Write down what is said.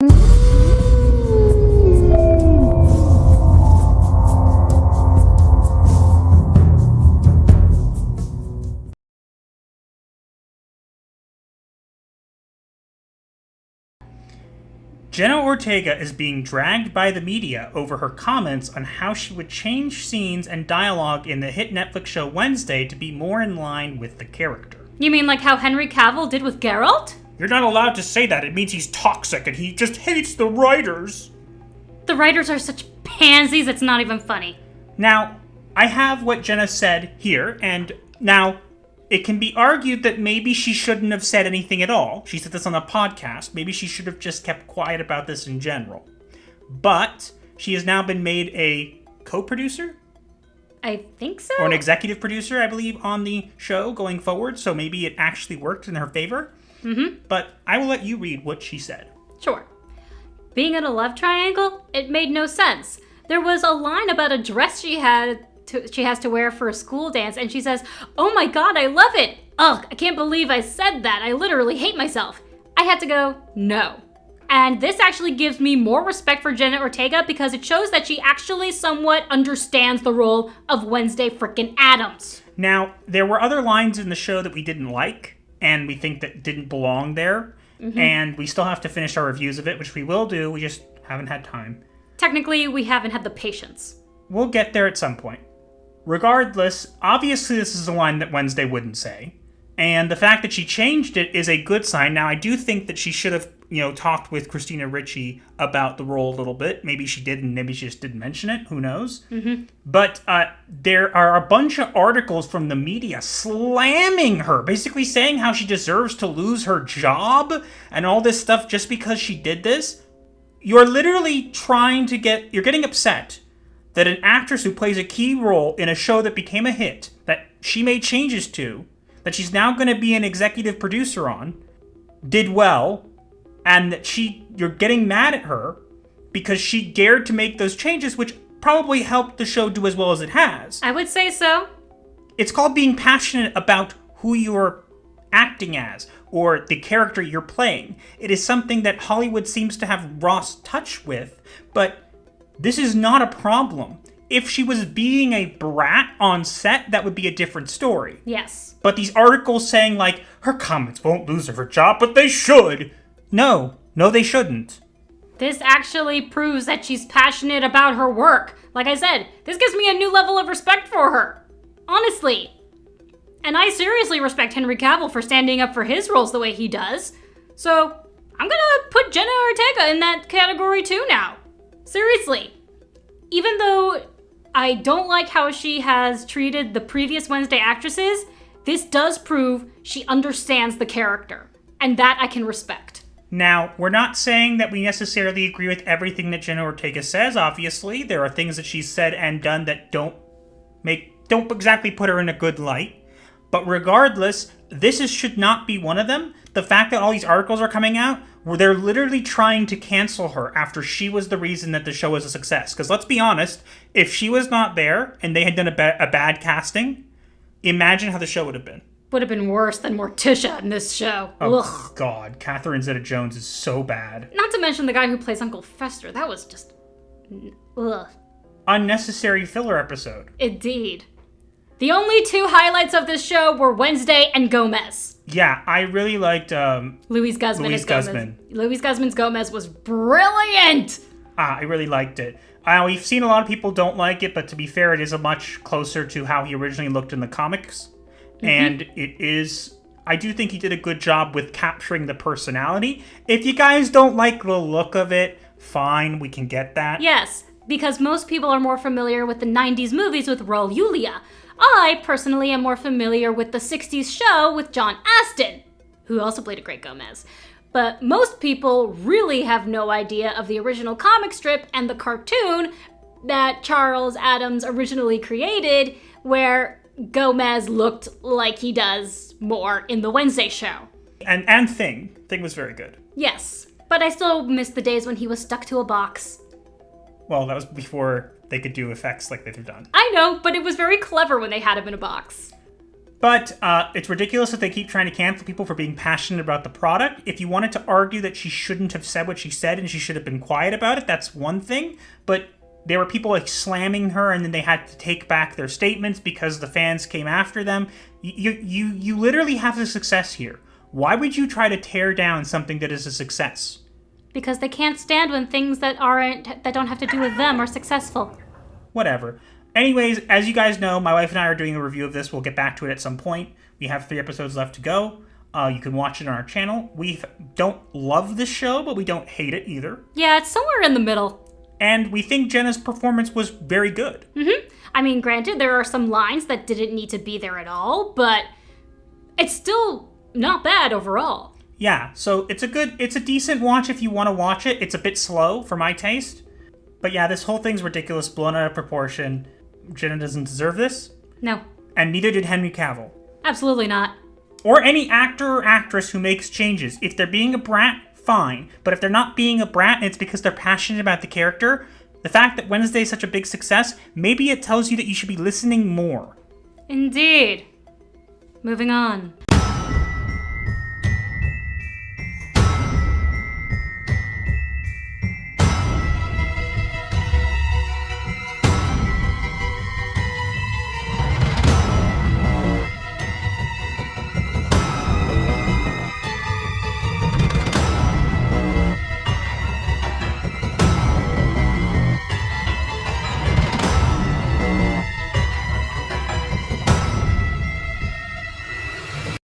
Jenna Ortega is being dragged by the media over her comments on how she would change scenes and dialogue in the hit Netflix show Wednesday to be more in line with the character. You mean like how Henry Cavill did with Geralt? You're not allowed to say that. It means he's toxic and he just hates the writers. The writers are such pansies, it's not even funny. Now, I have what Jenna said here, and now it can be argued that maybe she shouldn't have said anything at all. She said this on a podcast. Maybe she should have just kept quiet about this in general. But she has now been made a co-producer? I think so. Or an executive producer, I believe, on the show going forward. So maybe it actually worked in her favor. Mm-hmm. But I will let you read what she said. Sure. Being in a love triangle, it made no sense. There was a line about a dress she has to wear for a school dance, and she says, "Oh my god, I love it! Ugh, I can't believe I said that. I literally hate myself." I had to go, no. And this actually gives me more respect for Jenna Ortega because it shows that she actually somewhat understands the role of Wednesday frickin' Addams. Now, there were other lines in the show that we didn't like, and we think that didn't belong there, and we still have to finish our reviews of it, which we will do, we just haven't had time. Technically, we haven't had the patience. We'll get there at some point. Regardless, obviously this is a line that Wednesday wouldn't say, and the fact that she changed it is a good sign. Now, I do think that she should have, talked with Christina Ricci about the role a little bit. Maybe she did, and maybe she just didn't mention it. Who knows? Mm-hmm. But there are a bunch of articles from the media slamming her, basically saying how she deserves to lose her job and all this stuff just because she did this. You're literally you're getting upset that an actress who plays a key role in a show that became a hit, that she made changes to, that she's now going to be an executive producer on, did well, and that you're getting mad at her because she dared to make those changes, which probably helped the show do as well as it has. I would say so. It's called being passionate about who you're acting as, or the character you're playing. It is something that Hollywood seems to have lost touch with, but this is not a problem. If she was being a brat on set, that would be a different story. Yes. But these articles saying, like, her comments won't lose her job, but they should. No, they shouldn't. This actually proves that she's passionate about her work. Like I said, this gives me a new level of respect for her. Honestly. And I seriously respect Henry Cavill for standing up for his roles the way he does. So, I'm gonna put Jenna Ortega in that category too now. Seriously. Even though I don't like how she has treated the previous Wednesday actresses, this does prove she understands the character. And that I can respect. Now, we're not saying that we necessarily agree with everything that Jenna Ortega says, obviously. There are things that she's said and done that don't exactly put her in a good light. But regardless, should not be one of them. The fact that all these articles are coming out, where they're literally trying to cancel her after she was the reason that the show was a success. Because let's be honest, if she was not there and they had done a bad casting, imagine how the show would have been. Would have been worse than Morticia in this show. Oh, ugh. God. Catherine Zeta-Jones is so bad. Not to mention the guy who plays Uncle Fester. That was just... ugh. Unnecessary filler episode. Indeed. The only two highlights of this show were Wednesday and Gomez. Yeah, I really liked Louise Guzman as Gomez. Guzman. Louise Guzman's Gomez was brilliant! I really liked it. We've seen a lot of people don't like it, but to be fair, it is a much closer to how he originally looked in the comics. Mm-hmm. And I do think he did a good job with capturing the personality. If you guys don't like the look of it, fine, we can get that. Yes, because most people are more familiar with the 90s movies with Raul Julia. I, personally, am more familiar with the 60s show with John Astin, who also played a great Gomez. But most people really have no idea of the original comic strip and the cartoon that Charles Addams originally created, where Gomez looked like he does more in the Wednesday show. And Thing. Thing was very good. Yes, but I still miss the days when he was stuck to a box. Well, that was before they could do effects like they've done. I know, but it was very clever when they had him in a box. But it's ridiculous that they keep trying to cancel people for being passionate about the product. If you wanted to argue that she shouldn't have said what she said and she should have been quiet about it, that's one thing. But there were people like slamming her, and then they had to take back their statements because the fans came after them. You literally have a success here. Why would you try to tear down something that is a success? Because they can't stand when things that don't have to do with them are successful. Whatever. Anyways, as you guys know, my wife and I are doing a review of this. We'll get back to it at some point. We have 3 episodes left to go. You can watch it on our channel. We don't love this show, but we don't hate it either. Yeah, it's somewhere in the middle. And we think Jenna's performance was very good. Mm-hmm. I mean, granted, there are some lines that didn't need to be there at all, but it's still not bad overall. Yeah, so it's a decent watch if you want to watch it. It's a bit slow for my taste. But yeah, this whole thing's ridiculous, blown out of proportion. Jenna doesn't deserve this. No. And neither did Henry Cavill. Absolutely not. Or any actor or actress who makes changes. If they're being a brat, fine. But if they're not being a brat and it's because they're passionate about the character, the fact that Wednesday is such a big success, maybe it tells you that you should be listening more. Indeed. Moving on.